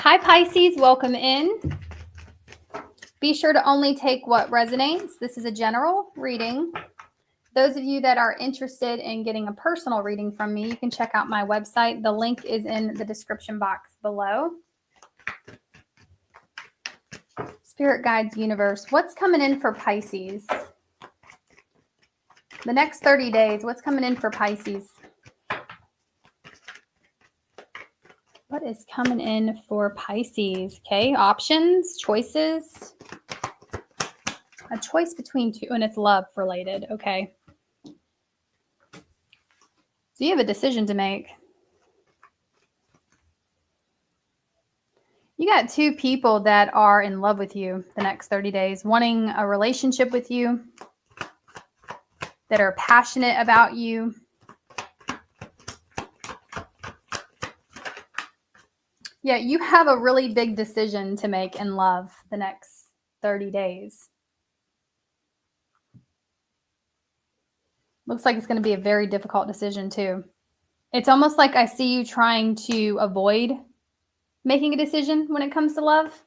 Hi, Pisces. Welcome in. Be sure to only take what resonates. This is a general reading. Those of you that are interested in getting a personal reading from me, you can check out my website. The link is in the description box below. Spirit guides, universe, what's coming in for Pisces? The next 30 days, what's coming in for Pisces? What is coming in for Pisces? Okay, options, choices. A choice between two, and it's love related. Okay. So you have a decision to make. You got two people that are in love with you the next 30 days, wanting a relationship with you, that are passionate about you. Yeah, you have a really big decision to make in love the next 30 days. Looks like it's going to be a very difficult decision too. It's almost like I see you trying to avoid making a decision when it comes to love.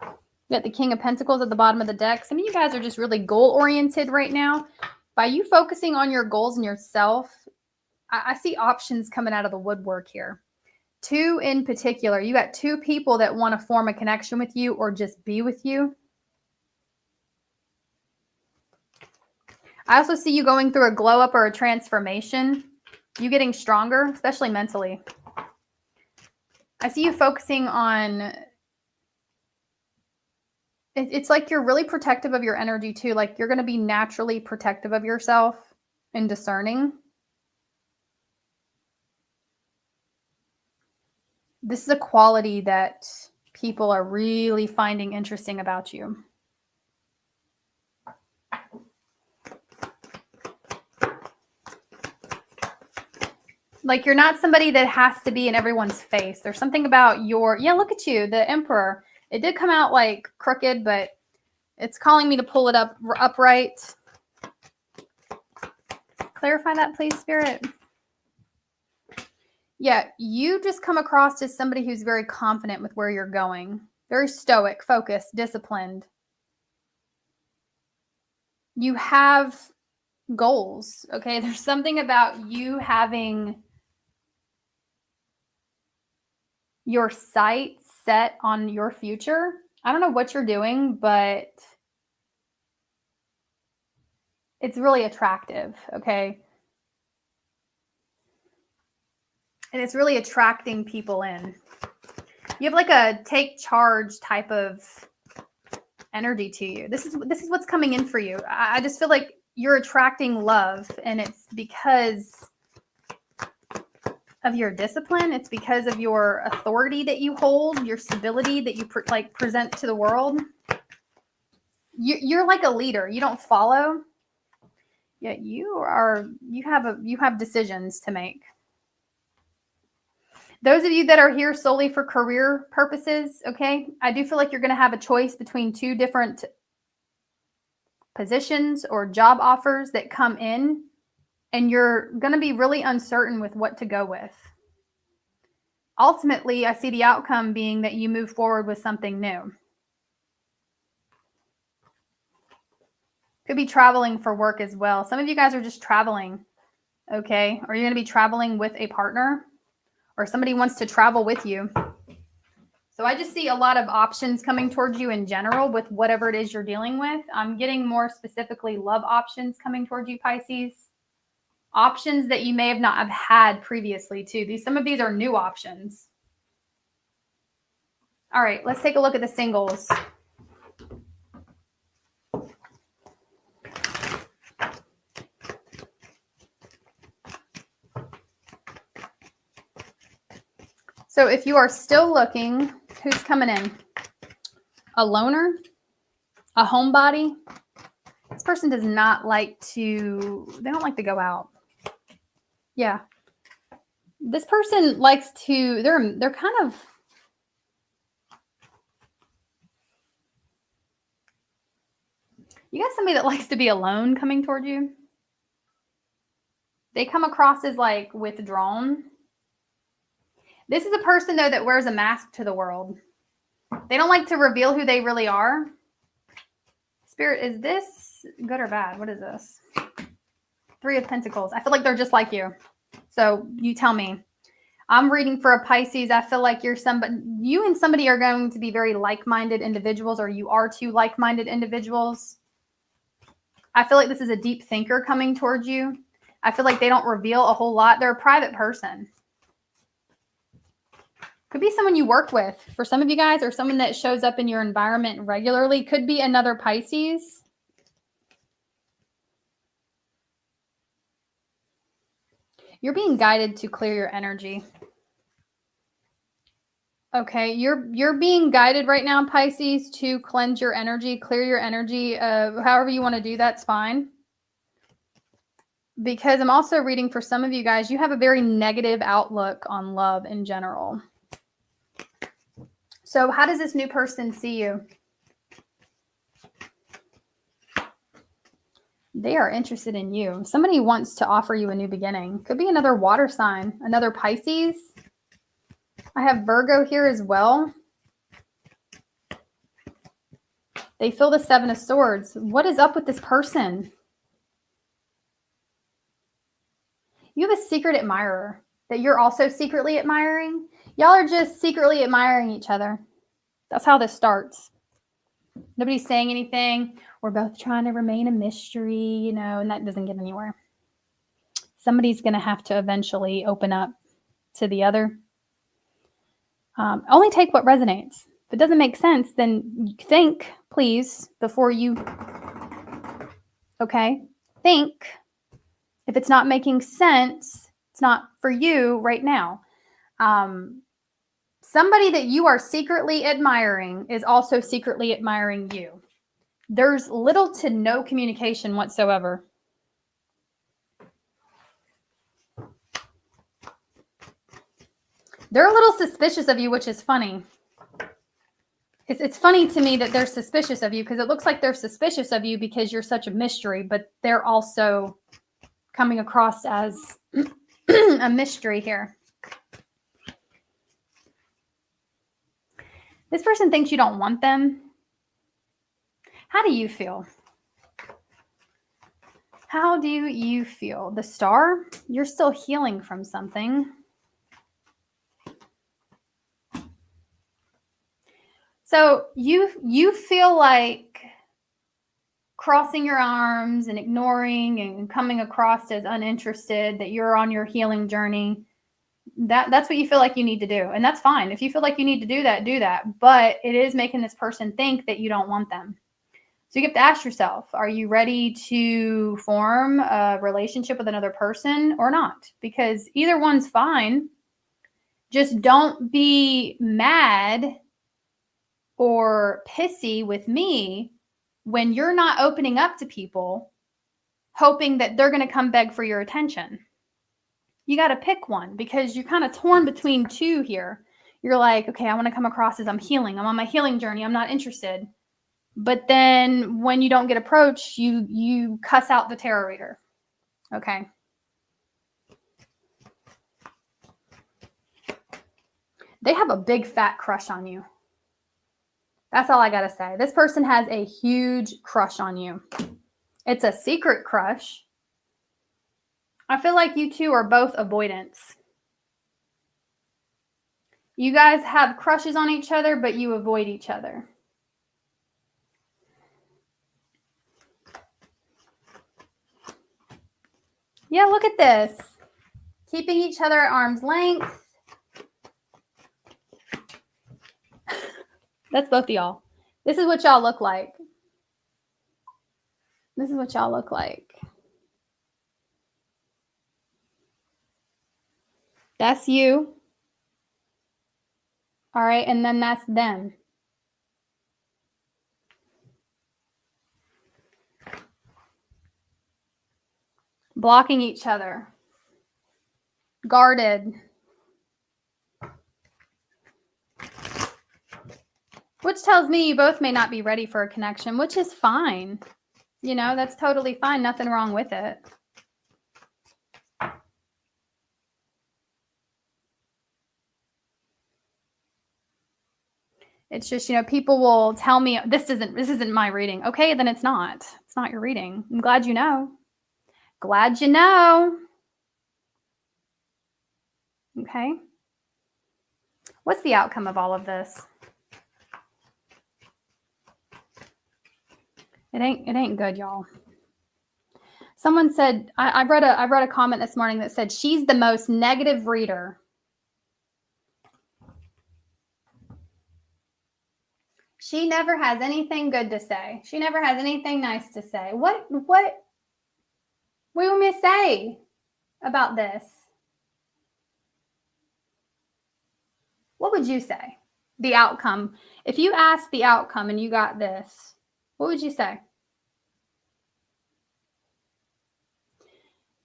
You got the King of Pentacles at the bottom of the deck. Some of you guys are just really goal-oriented right now. By you focusing on your goals and yourself, I see options coming out of the woodwork here. Two in particular. You got two people that want to form a connection with you or just be with you. I also see you going through a glow up or a transformation. You getting stronger, especially mentally. I see you focusing on, it's like you're really protective of your energy too. Like you're going to be naturally protective of yourself and discerning. This is a quality that people are really finding interesting about you. Like you're not somebody that has to be in everyone's face. There's something about your, yeah, look at you, the Emperor. It did come out like crooked, but it's calling me to pull it up upright. Clarify that, please, Spirit. Yeah, you just come across as somebody who's very confident with where you're going. Very stoic, focused, disciplined. You have goals, okay? There's something about you having your sights set on your future. I don't know what you're doing, but it's really attractive, okay? And it's really attracting people in. You have like a take charge type of energy to you. This is what's coming in for you. I just feel like you're attracting love, and it's because of your discipline. It's because of your authority that you hold, your stability that you present to the world. You're like a leader. You don't follow. Yeah, you have decisions to make. Those of you that are here solely for career purposes, okay, I do feel like you're going to have a choice between two different positions or job offers that come in, and you're going to be really uncertain with what to go with. Ultimately, I see the outcome being that you move forward with something new. Could be traveling for work as well. Some of you guys are just traveling, okay? Or you're going to be traveling with a partner, or somebody wants to travel with you. So I just see a lot of options coming towards you in general with whatever it is you're dealing with. I'm getting more specifically love options coming towards you, Pisces. Options that you may have not have had previously too. Some of these are new options. All right, let's take a look at the singles. So if you are still looking, who's coming in? A loner? A homebody? This person does not like to, they don't like to go out. Yeah. This person likes to, they're kind of, you got somebody that likes to be alone coming toward you. They come across as like withdrawn. This is a person though that wears a mask to the world. They don't like to reveal who they really are. Spirit, is this good or bad? What is this? 3 of Pentacles. I feel like they're just like you. So you tell me. I'm reading for a Pisces. I feel like you and somebody are going to be very like-minded individuals, or you are 2 like-minded individuals. I feel like this is a deep thinker coming towards you. I feel like they don't reveal a whole lot. They're a private person. Could be someone you work with for some of you guys, or someone that shows up in your environment regularly. Could be another Pisces. You're being guided to clear your energy. Okay, you're being guided right now, Pisces, to cleanse your energy, clear your energy. However you want to do that's fine. Because I'm also reading for some of you guys, you have a very negative outlook on love in general. So how does this new person see you? They are interested in you. Somebody wants to offer you a new beginning. Could be another water sign, another Pisces. I have Virgo here as well. They feel the 7 of Swords. What is up with this person? You have a secret admirer that you're also secretly admiring. Y'all are just secretly admiring each other. That's how this starts. Nobody's saying anything. We're both trying to remain a mystery, you know, and that doesn't get anywhere. Somebody's going to have to eventually open up to the other. Only take what resonates. If it doesn't make sense, then think, please, before you, okay? Think. If it's not making sense, it's not for you right now. Somebody that you are secretly admiring is also secretly admiring you. There's little to no communication whatsoever. They're a little suspicious of you, which is funny. It's funny to me that they're suspicious of you, because it looks like they're suspicious of you because you're such a mystery, but they're also coming across as a mystery here. This person thinks you don't want them. How do you feel? How do you feel? The Star, you're still healing from something. So you feel like crossing your arms and ignoring and coming across as uninterested, that you're on your healing journey. That's what you feel like you need to do. And that's fine. If you feel like you need to do that. But it is making this person think that you don't want them. So you have to ask yourself, are you ready to form a relationship with another person or not? Because either one's fine. Just don't be mad or pissy with me when you're not opening up to people, hoping that they're going to come beg for your attention. You got to pick one, because you're kind of torn between 2 here. You're like, okay, I want to come across as I'm healing. I'm on my healing journey. I'm not interested. But then when you don't get approached, you cuss out the tarot reader. Okay. They have a big fat crush on you. That's all I got to say. This person has a huge crush on you. It's a secret crush. I feel like you 2 are both avoidance. You guys have crushes on each other, but you avoid each other. Yeah, look at this. Keeping each other at arm's length. That's both of y'all. This is what y'all look like. This is what y'all look like. That's you. All right, and then that's them. Blocking each other. Guarded. Which tells me you both may not be ready for a connection, which is fine. You know, that's totally fine. Nothing wrong with it. It's just, people will tell me this isn't my reading. Okay, then it's not. It's not your reading. I'm glad you know. Glad you know. Okay. What's the outcome of all of this? It ain't good, y'all. Someone said, I read a comment this morning that said she's the most negative reader. She never has anything good to say. She never has anything nice to say. What do you want me to say about this? What would you say? The outcome. If you asked the outcome and you got this, what would you say?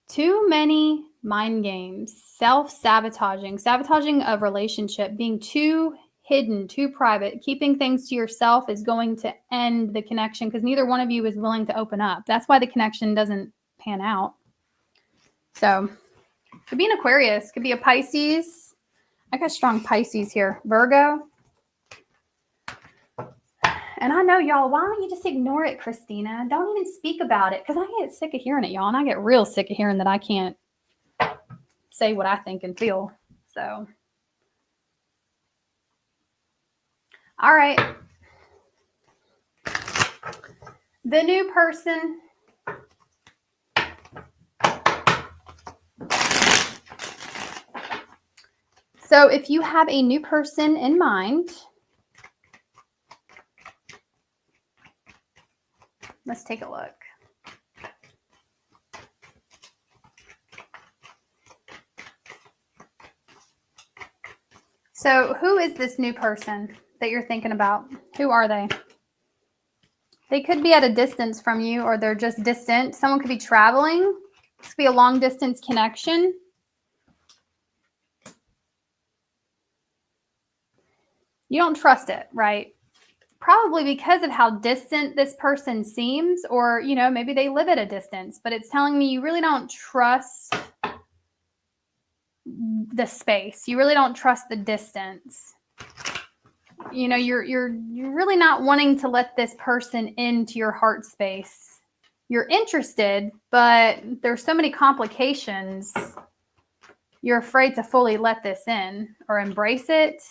Too many mind games, self-sabotaging, sabotaging a relationship, being too hidden, too private, keeping things to yourself is going to end the connection because neither one of you is willing to open up. That's why the connection doesn't pan out. So, could be an Aquarius, could be a Pisces. I got strong Pisces here. Virgo. And I know, y'all, why don't you just ignore it, Christina? Don't even speak about it because I get sick of hearing it, y'all. And I get real sick of hearing that I can't say what I think and feel. So, all right. The new person. So if you have a new person in mind, let's take a look. So who is this new person that you're thinking about? Who are they? They could be at a distance from you, or they're just distant. Someone could be traveling. This could be a long distance connection. You don't trust it, right? Probably because of how distant this person seems, or, maybe they live at a distance, but it's telling me you really don't trust the space. You really don't trust the distance. You're really not wanting to let this person into your heart space. You're interested, but there's so many complications. You're afraid to fully let this in or embrace it.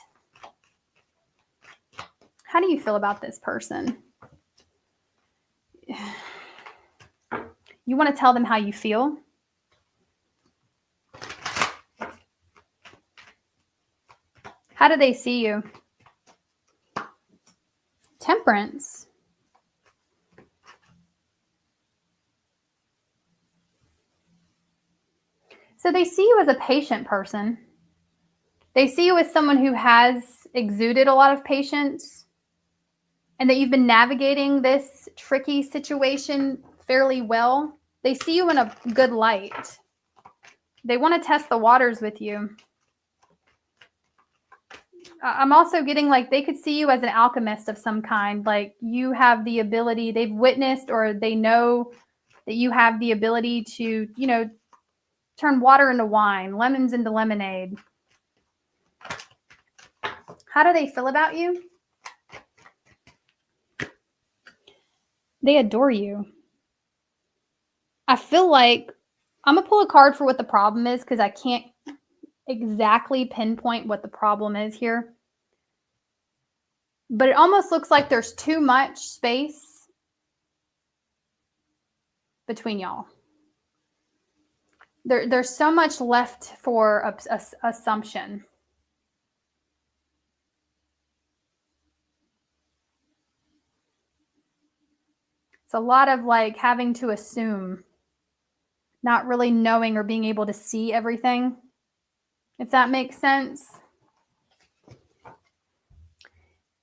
How do you feel about this person? You want to tell them how you feel? How do they see you? Temperance. So they see you as a patient person. They see you as someone who has exuded a lot of patience and that you've been navigating this tricky situation fairly well. They see you in a good light. They want to test the waters with you. I'm also getting like they could see you as an alchemist of some kind. Like you have the ability, they've witnessed or they know that you have the ability to, turn water into wine, lemons into lemonade. How do they feel about you? They adore you. I feel like I'm going to pull a card for what the problem is because I can't exactly pinpoint what the problem is here. But it almost looks like there's too much space between y'all. There's so much left for assumption. It's a lot of like having to assume, not really knowing or being able to see everything, if that makes sense.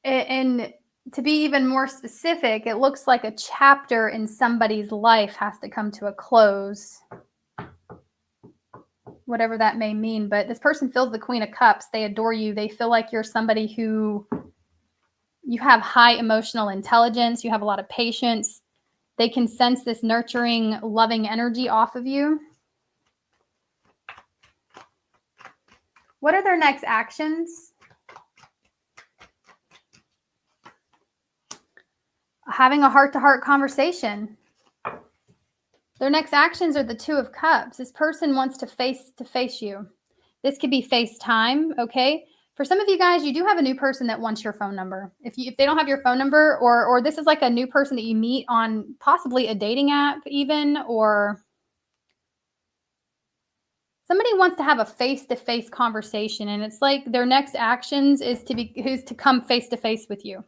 And to be even more specific, it looks like a chapter in somebody's life has to come to a close, whatever that may mean. But this person feels the Queen of Cups. They adore you. They feel like you're somebody who you have high emotional intelligence. You have a lot of patience. They can sense this nurturing, loving energy off of you. What are their next actions? having a heart-to-heart conversation. Their next actions are the Two of Cups. This person wants to face you. This could be FaceTime, okay? For some of you guys, you do have a new person that wants your phone number. If they don't have your phone number, or this is like a new person that you meet on possibly a dating app even, or somebody wants to have a face-to-face conversation, and it's like their next actions is to come face-to-face with you.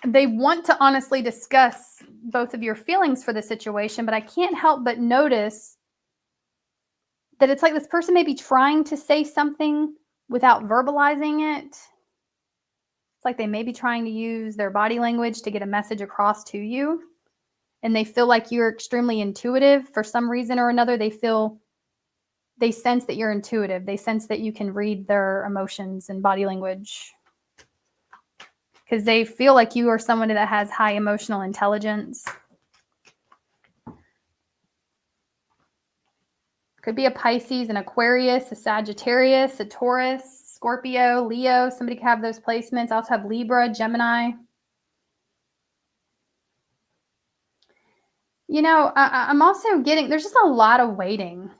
They want to honestly discuss both of your feelings for the situation, but I can't help but notice that it's like this person may be trying to say something without verbalizing it. It's like they may be trying to use their body language to get a message across to you. And they feel like you're extremely intuitive for some reason or another. They sense that you're intuitive. They sense that you can read their emotions and body language. Because they feel like you are someone that has high emotional intelligence. Could be a Pisces, an Aquarius, a Sagittarius, a Taurus, Scorpio, Leo. Somebody could have those placements. I also have Libra, Gemini. You know, I'm also getting, there's just a lot of waiting.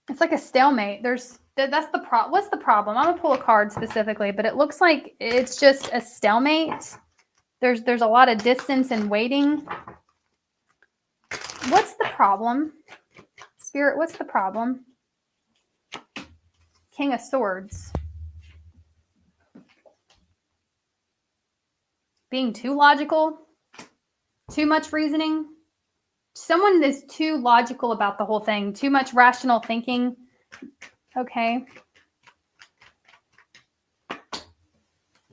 It's like a stalemate. That's the problem. What's the problem? I'm going to pull a card specifically, but it looks like it's just a stalemate. There's a lot of distance and waiting. What's the problem? Spirit, what's the problem? King of Swords. Being too logical, too much reasoning. Someone is too logical about the whole thing, too much rational thinking. Okay.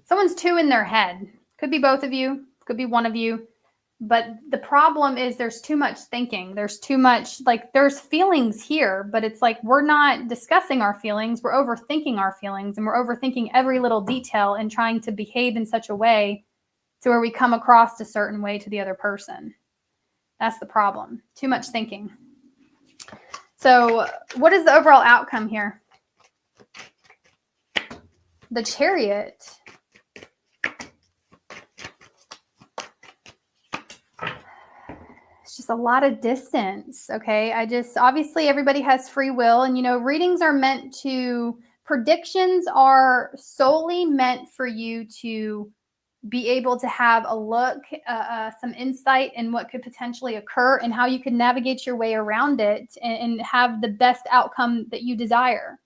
Someone's too in their head. Could be both of you, could be one of you. But the problem is there's too much thinking. There's too much, like there's feelings here, but it's like we're not discussing our feelings. We're overthinking our feelings, and we're overthinking every little detail and trying to behave in such a way to where we come across a certain way to the other person. That's the problem. Too much thinking. So what is the overall outcome here? The Chariot. It's just a lot of distance, okay? Obviously everybody has free will, and readings are meant to, predictions are solely meant for you to be able to have a look, some insight in what could potentially occur and how you can navigate your way around it and have the best outcome that you desire.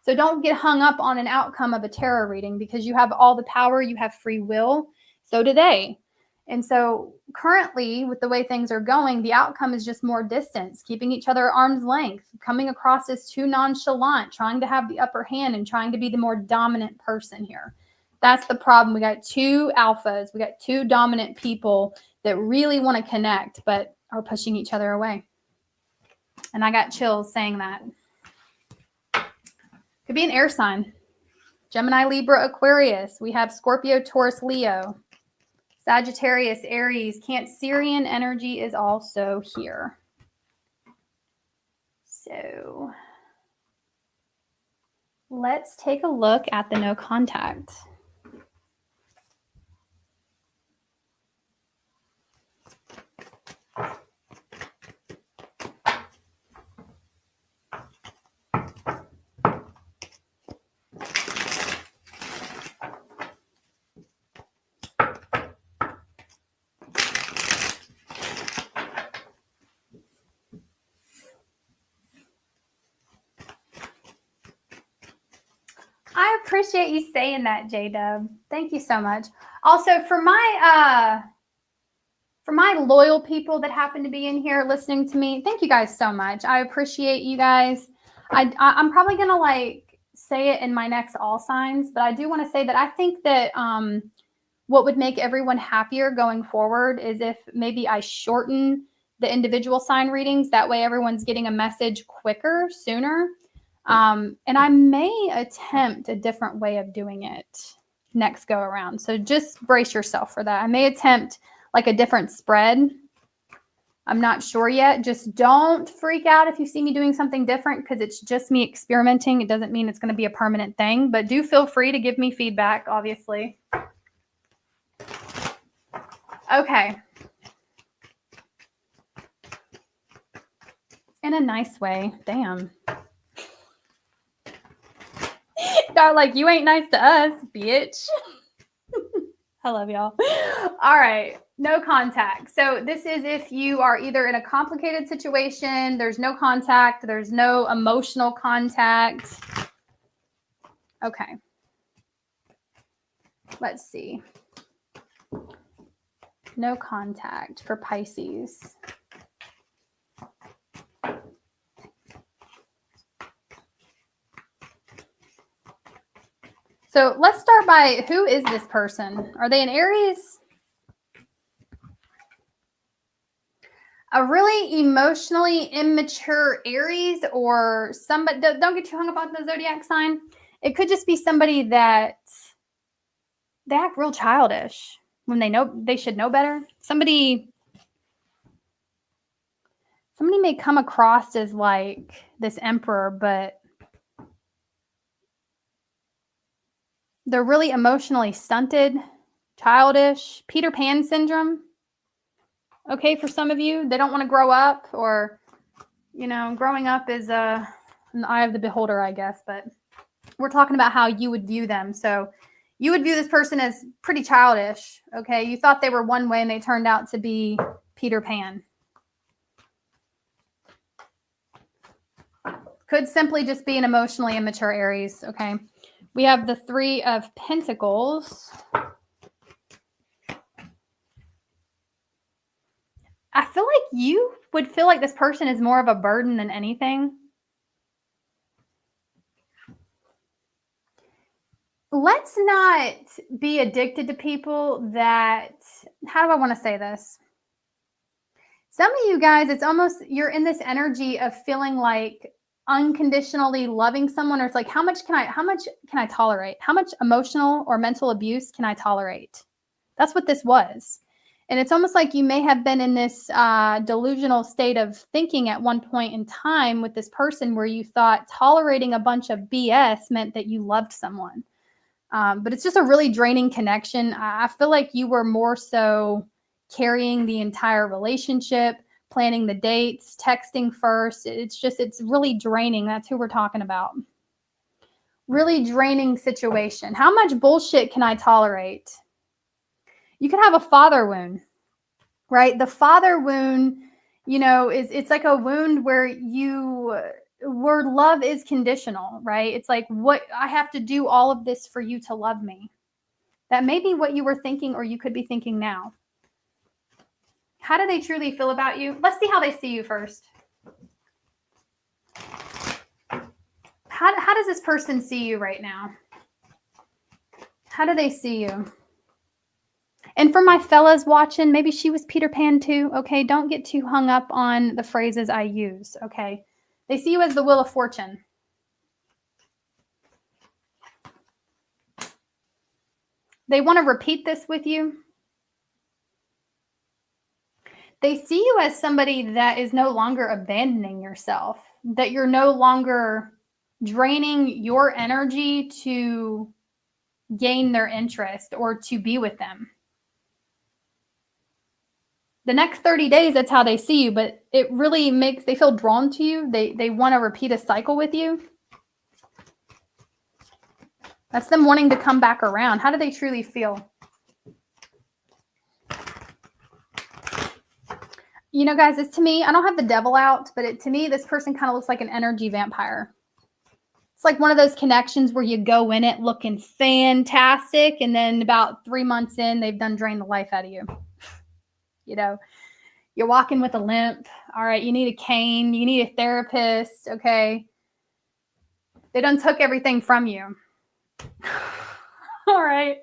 So don't get hung up on an outcome of a tarot reading, because you have all the power, you have free will. So do they. And so currently, with the way things are going, the outcome is just more distance, keeping each other at arm's length, coming across as too nonchalant, trying to have the upper hand and trying to be the more dominant person here. That's the problem. We got two alphas. We got two dominant people that really want to connect, but are pushing each other away. And I got chills saying that. Could be an air sign. Gemini, Libra, Aquarius. We have Scorpio, Taurus, Leo. Sagittarius, Aries. Cancerian energy is also here. So let's take a look at the no contact. I appreciate you saying that, J-Dub. Thank you so much. Also, for my loyal people that happen to be in here listening to me, thank you guys so much. I appreciate you guys. I'm probably going to say it in my next all signs, but I do want to say that I think that what would make everyone happier going forward is if maybe I shorten the individual sign readings. That way everyone's getting a message quicker, sooner. And I may attempt a different way of doing it next go around. So just brace yourself for that. I may attempt a different spread I'm not sure yet. Just don't freak out if you see me doing something different, because it's just me experimenting. It doesn't mean it's going to be a permanent thing, but do feel free to give me feedback, obviously. Okay. In a nice way. Damn. They're like, you ain't nice to us, bitch. I love y'all. All right. No contact. So this is if you are either in a complicated situation, there's no contact, there's no emotional contact. Okay. Let's see. No contact for Pisces. So let's start by, who is this person? Are they an Aries? A really emotionally immature Aries, or somebody, don't get too hung up on the zodiac sign. It could just be somebody that they act real childish when they know they should know better. Somebody may come across as like this emperor, but they're really emotionally stunted, childish, Peter Pan syndrome. Okay, for some of you, they don't want to grow up, or, you know, growing up is an eye of the beholder, I guess, but we're talking about how you would view them. So you would view this person as pretty childish, okay? You thought they were one way and they turned out to be Peter Pan. Could simply just be an emotionally immature Aries, okay? We have the Three of Pentacles. I feel like you would feel like this person is more of a burden than anything. Let's not be addicted to people that, how do I want to say this? Some of you guys, it's almost, you're in this energy of feeling like unconditionally loving someone, or it's like, how much can I tolerate? How much emotional or mental abuse can I tolerate? That's what this was. And it's almost like you may have been in this delusional state of thinking at one point in time with this person where you thought tolerating a bunch of BS meant that you loved someone. But it's just a really draining connection. I feel like you were more so carrying the entire relationship, planning the dates, texting first. It's really draining. That's who we're talking about. Really draining situation. How much bullshit can I tolerate? You can have a father wound, right? The father wound, you know, it's like a wound where love is conditional, right? It's like, what, I have to do all of this for you to love me. That may be what you were thinking, or you could be thinking now. How do they truly feel about you? Let's see how they see you first. How does this person see you right now? How do they see you? And for my fellas watching, maybe she was Peter Pan too, okay? Don't get too hung up on the phrases I use, okay? They see you as the Wheel of Fortune. They want to repeat this with you. They see you as somebody that is no longer abandoning yourself, that you're no longer draining your energy to gain their interest or to be with them. The next 30 days, that's how they see you, but it really makes, they feel drawn to you. They want to repeat a cycle with you. That's them wanting to come back around. How do they truly feel? You know, guys, it's, to me, I don't have the devil out, but to me, this person kind of looks like an energy vampire. It's like one of those connections where you go in it looking fantastic, and then about 3 months in, they've done drained the life out of you. You know, you're walking with a limp. All right, you need a cane. You need a therapist, okay? They done took everything from you. All right.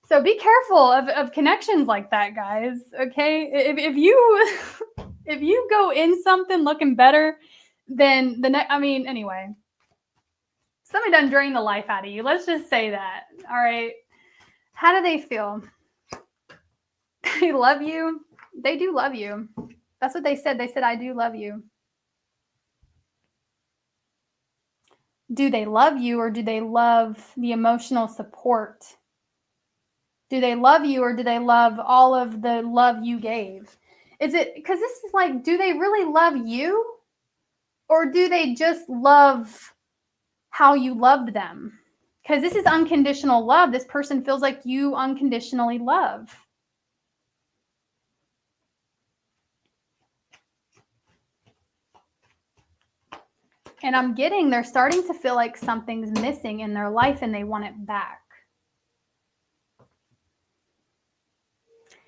So be careful of connections like that, guys, okay? If you go in something looking better than the next, I mean, anyway. Somebody done drained the life out of you. Let's just say that, all right? How do they feel? They love you. They do love you. That's what they said. They said, I do love you. Do they love you, or do they love the emotional support? Do they love you, or do they love all of the love you gave? Is it because this is like, do they really love you, or do they just love how you loved them? Because this is unconditional love. This person feels like you unconditionally love. And I'm getting, they're starting to feel like something's missing in their life and they want it back.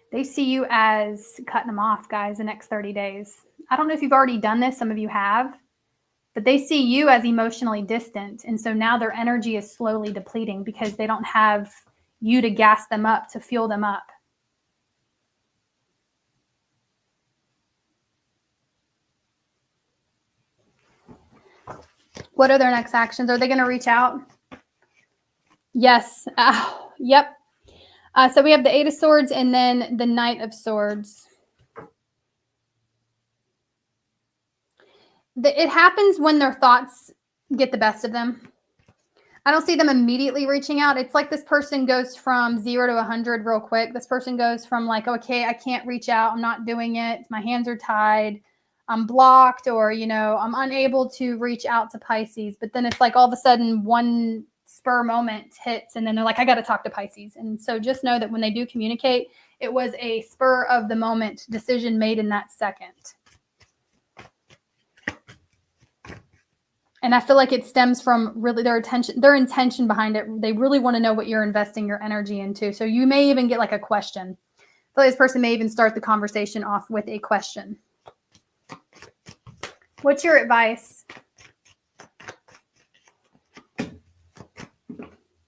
They see you as cutting them off, guys, the next 30 days. I don't know if you've already done this. Some of you have. But they see you as emotionally distant. And so now their energy is slowly depleting because they don't have you to gas them up, to fuel them up. What are their next actions? Are they going to reach out? Yes. Yep. So we have the Eight of Swords and then the Knight of Swords. It happens when their thoughts get the best of them. I don't see them immediately reaching out. It's like this person goes from 0 to 100 real quick. This person goes from like, okay, I can't reach out. I'm not doing it. My hands are tied. I'm blocked, or, I'm unable to reach out to Pisces. But then it's like all of a sudden one spur moment hits and then they're like, I got to talk to Pisces. And so just know that when they do communicate, it was a spur of the moment decision made in that second. And I feel like it stems from really their intention behind it. They really want to know what you're investing your energy into. So you may even get like a question. I feel like this person may even start the conversation off with a question. What's your advice?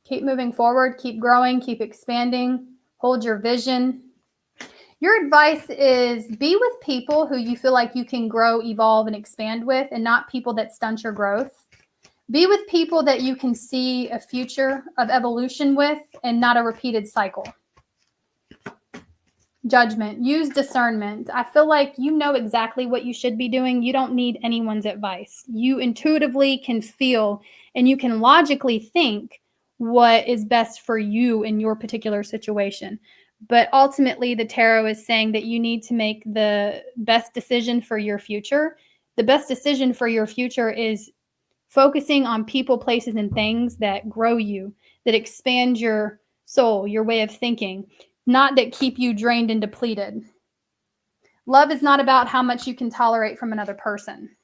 Keep moving forward, keep growing, keep expanding, hold your vision. Your advice is be with people who you feel like you can grow, evolve, and expand with, and not people that stunt your growth. Be with people that you can see a future of evolution with and not a repeated cycle. Judgment. Use discernment. I feel like you know exactly what you should be doing. You don't need anyone's advice. You intuitively can feel and you can logically think what is best for you in your particular situation. But ultimately, the tarot is saying that you need to make the best decision for your future. The best decision for your future is focusing on people, places, and things that grow you, that expand your soul, your way of thinking, not that keep you drained and depleted. Love is not about how much you can tolerate from another person.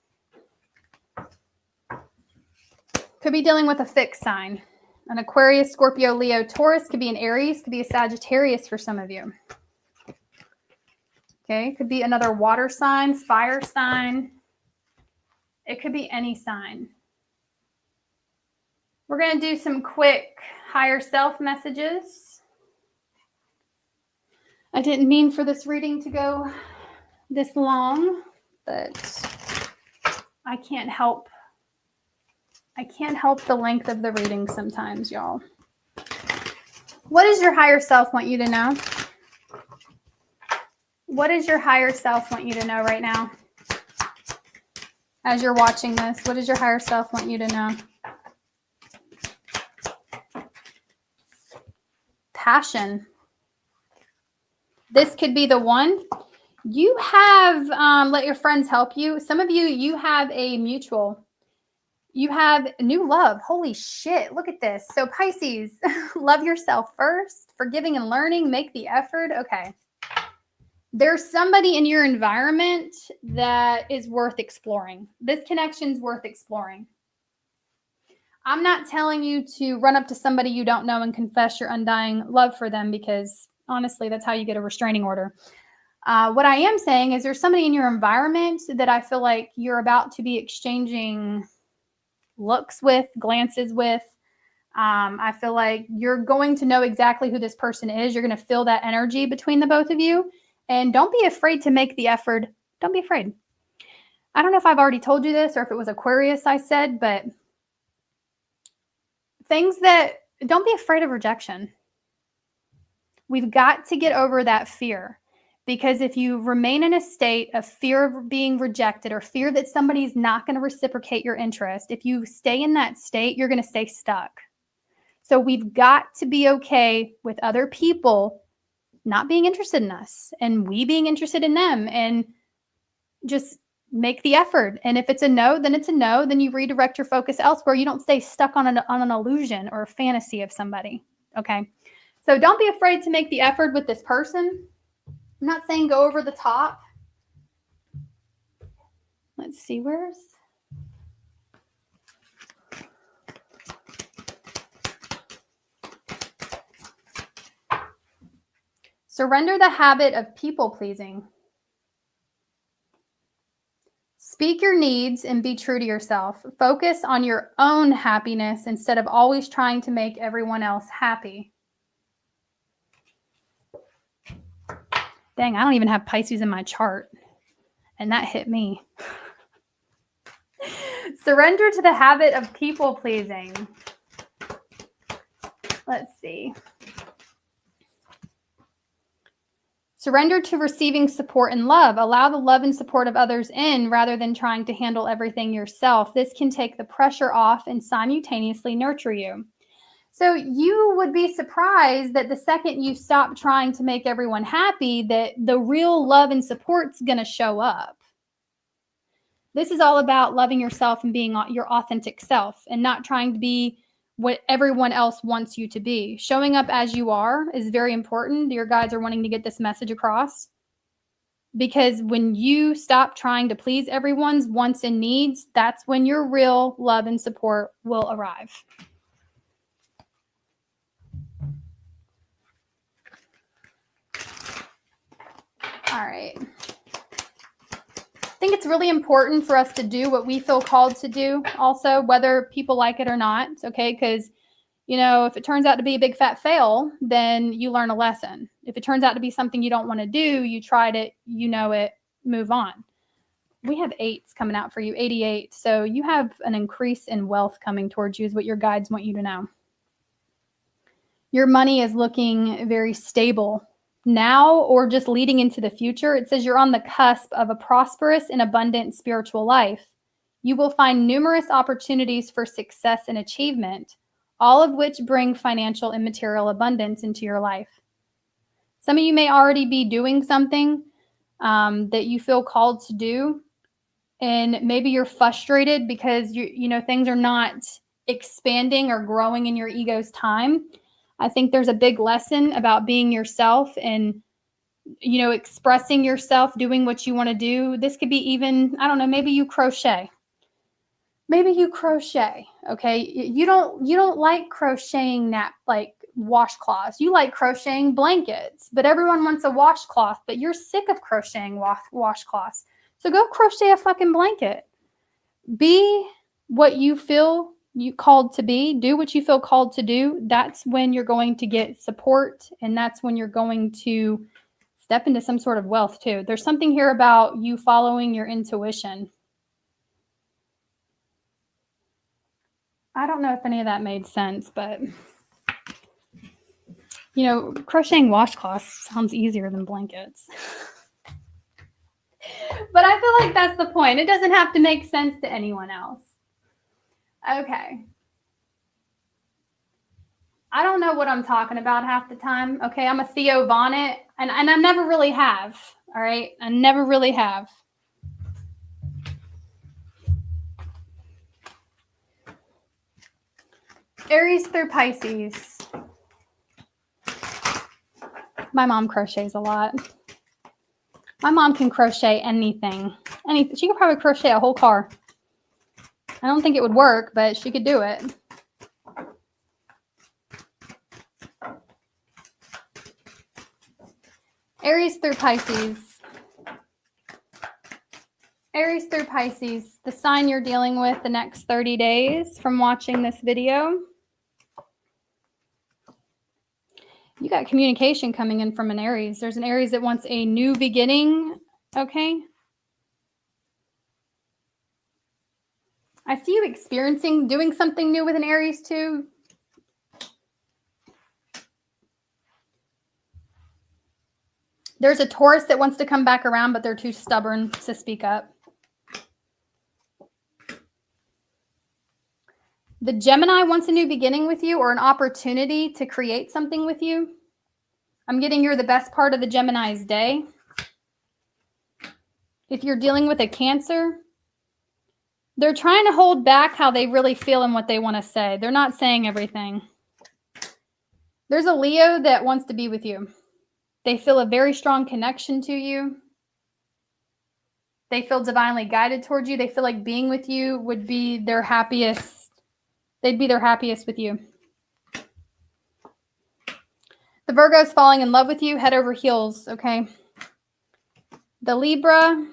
Could be dealing with a fixed sign. An Aquarius, Scorpio, Leo, Taurus. Could be an Aries. Could be a Sagittarius for some of you. Okay. Could be another water sign, fire sign. It could be any sign. We're going to do some quick higher self messages. I didn't mean for this reading to go this long, but I can't help the length of the reading sometimes, y'all. What does your higher self want you to know? What does your higher self want you to know right now? As you're watching this, what does your higher self want you to know? Passion. This could be the one. You have, let your friends help you. Some of you, you have a mutual. You have new love. Holy shit. Look at this. So Pisces, love yourself first. Forgiving and learning. Make the effort. Okay. There's somebody in your environment that is worth exploring. This connection's worth exploring. I'm not telling you to run up to somebody you don't know and confess your undying love for them, because honestly, that's how you get a restraining order. What I am saying is there's somebody in your environment that I feel like you're about to be exchanging looks with, glances with. I feel like you're going to know exactly who this person is. You're going to feel that energy between the both of you. And don't be afraid to make the effort. Don't be afraid. I don't know if I've already told you this or if it was Aquarius I said, but don't be afraid of rejection. We've got to get over that fear. Because if you remain in a state of fear of being rejected or fear that somebody's not going to reciprocate your interest, if you stay in that state, you're going to stay stuck. So we've got to be okay with other people not being interested in us and we being interested in them, and just make the effort. And if it's a no, then it's a no. Then you redirect your focus elsewhere. You don't stay stuck on an illusion or a fantasy of somebody. Okay. So don't be afraid to make the effort with this person. I'm not saying go over the top. Let's see, where's... Surrender the habit of people-pleasing. Speak your needs and be true to yourself. Focus on your own happiness instead of always trying to make everyone else happy. Dang, I don't even have Pisces in my chart. And that hit me. Surrender to the habit of people-pleasing. Let's see. Surrender to receiving support and love. Allow the love and support of others in rather than trying to handle everything yourself. This can take the pressure off and simultaneously nurture you. So you would be surprised that the second you stop trying to make everyone happy, that the real love and support's going to show up. This is all about loving yourself and being your authentic self and not trying to be what everyone else wants you to be. Showing up as you are is very important. Your guides are wanting to get this message across, because when you stop trying to please everyone's wants and needs, that's when your real love and support will arrive. All right. I think it's really important for us to do what we feel called to do also, whether people like it or not, okay? Because, you know, if it turns out to be a big fat fail, then you learn a lesson. If it turns out to be something you don't want to do, you tried it, you know it, move on. We have 8s coming out for you, 88. So you have an increase in wealth coming towards you is what your guides want you to know. Your money is looking very stable now, or just leading into the future. It says you're on the cusp of a prosperous and abundant spiritual life. You will find numerous opportunities for success and achievement, all of which bring financial and material abundance into your life. Some of you may already be doing something that you feel called to do, and maybe you're frustrated because you know things are not expanding or growing in your ego's time. I think there's a big lesson about being yourself and, you know, expressing yourself, doing what you want to do. This could be even, I don't know, maybe you crochet. Maybe you crochet, okay? You don't like crocheting like washcloths. You like crocheting blankets, but everyone wants a washcloth, but you're sick of crocheting washcloths. So go crochet a fucking blanket. Be what you feel you called to be. Do what you feel called to do. That's when you're going to get support, and that's when you're going to step into some sort of wealth too. There's something here about you following your intuition. I don't know if any of that made sense, but you know, crocheting washcloths sounds easier than blankets. But I feel like that's the point. It doesn't have to make sense to anyone else. Okay. I don't know what I'm talking about half the time. Okay, I'm a Theo Bonnet, and I never really have. All right, I never really have. Aries through Pisces. My mom crochets a lot. My mom can crochet anything. She could probably crochet a whole car. I don't think it would work, but she could do it. Aries through Pisces. Aries through Pisces, the sign you're dealing with the next 30 days from watching this video. You got communication coming in from an Aries. There's an Aries that wants a new beginning, okay? I see you doing something new with an Aries too. There's a Taurus that wants to come back around, but they're too stubborn to speak up. The Gemini wants a new beginning with you or an opportunity to create something with you. I'm getting you're the best part of the Gemini's day. If you're dealing with a Cancer, they're trying to hold back how they really feel and what they want to say. They're not saying everything. There's a Leo that wants to be with you. They feel a very strong connection to you. They feel divinely guided towards you. They feel like being with you would be their happiest. They'd be their happiest with you. The Virgo's falling in love with you, head over heels, okay? The Libra,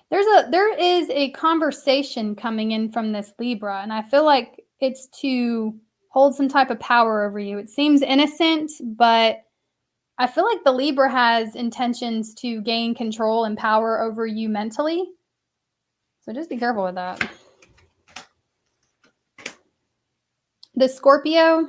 there is a conversation coming in from this Libra, and I feel like it's to hold some type of power over you. It seems innocent, but I feel like the Libra has intentions to gain control and power over you mentally. So just be careful with that. The Scorpio,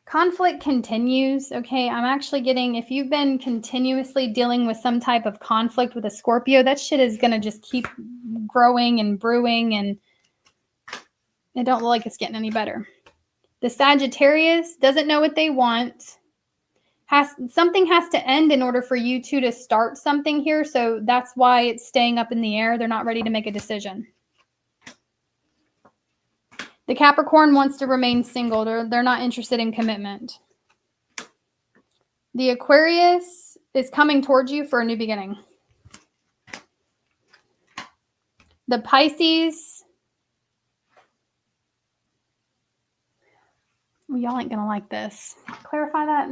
conflict continues, okay? I'm actually getting, if you've been continuously dealing with some type of conflict with a Scorpio, that shit is going to just keep growing and brewing, and it don't look like it's getting any better. The Sagittarius doesn't know what they want. Something has to end in order for you two to start something here, so that's why it's staying up in the air. They're not ready to make a decision. The Capricorn wants to remain single. They're not interested in commitment. The Aquarius is coming towards you for a new beginning. The Pisces, well, y'all ain't going to like this. Clarify that.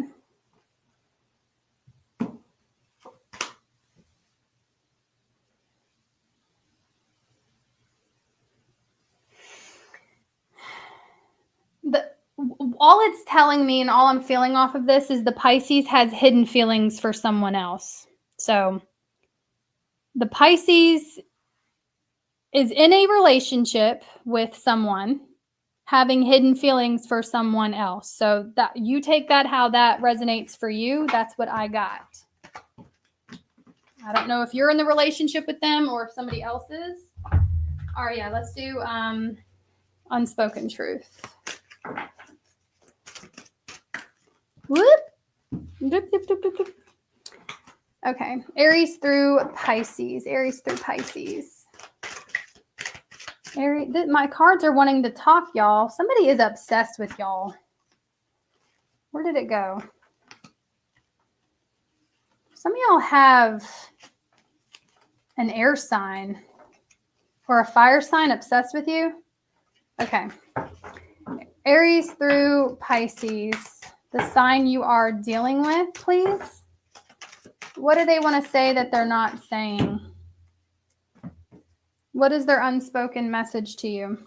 All it's telling me and all I'm feeling off of this is the Pisces has hidden feelings for someone else. So the Pisces is in a relationship with someone having hidden feelings for someone else. So that you take that how that resonates for you. That's what I got. I don't know if you're in the relationship with them or if somebody else is. All right, yeah, let's do unspoken truth. Whoop. Okay, Aries through Pisces. Aries through Pisces. My cards are wanting to talk, y'all. Somebody is obsessed with y'all. Where did it go? Some of y'all have an air sign or a fire sign obsessed with you. Okay. Aries through Pisces. The sign you are dealing with, please. What do they want to say that they're not saying? What is their unspoken message to you?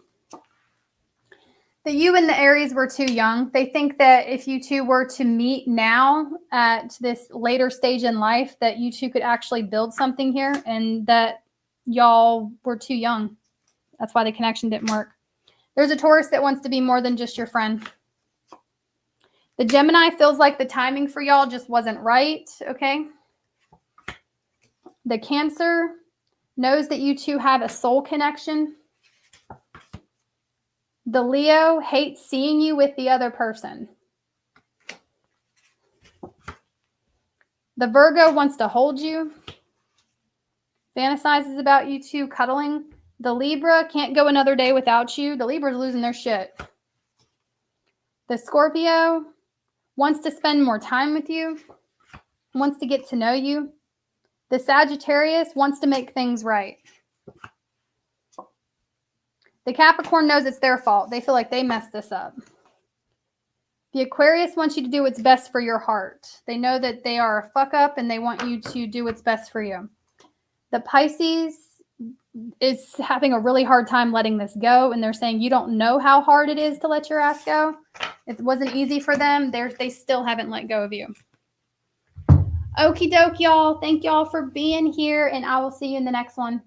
That you and the Aries were too young. They think that if you two were to meet now at this later stage in life, that you two could actually build something here, and that y'all were too young. That's why the connection didn't work. There's a Taurus that wants to be more than just your friend. The Gemini feels like the timing for y'all just wasn't right, okay? The Cancer knows that you two have a soul connection. The Leo hates seeing you with the other person. The Virgo wants to hold you, fantasizes about you two cuddling. The Libra can't go another day without you. The Libra's losing their shit. The Scorpio wants to spend more time with you, wants to get to know you. The Sagittarius wants to make things right. The Capricorn knows it's their fault. They feel like they messed this up. The Aquarius wants you to do what's best for your heart. They know that they are a fuck up and they want you to do what's best for you. The Pisces is having a really hard time letting this go, and they're saying you don't know how hard it is to let your ass go. It wasn't easy for them. They still haven't let go of you. Okie doke, y'all. Thank y'all for being here, and I will see you in the next one.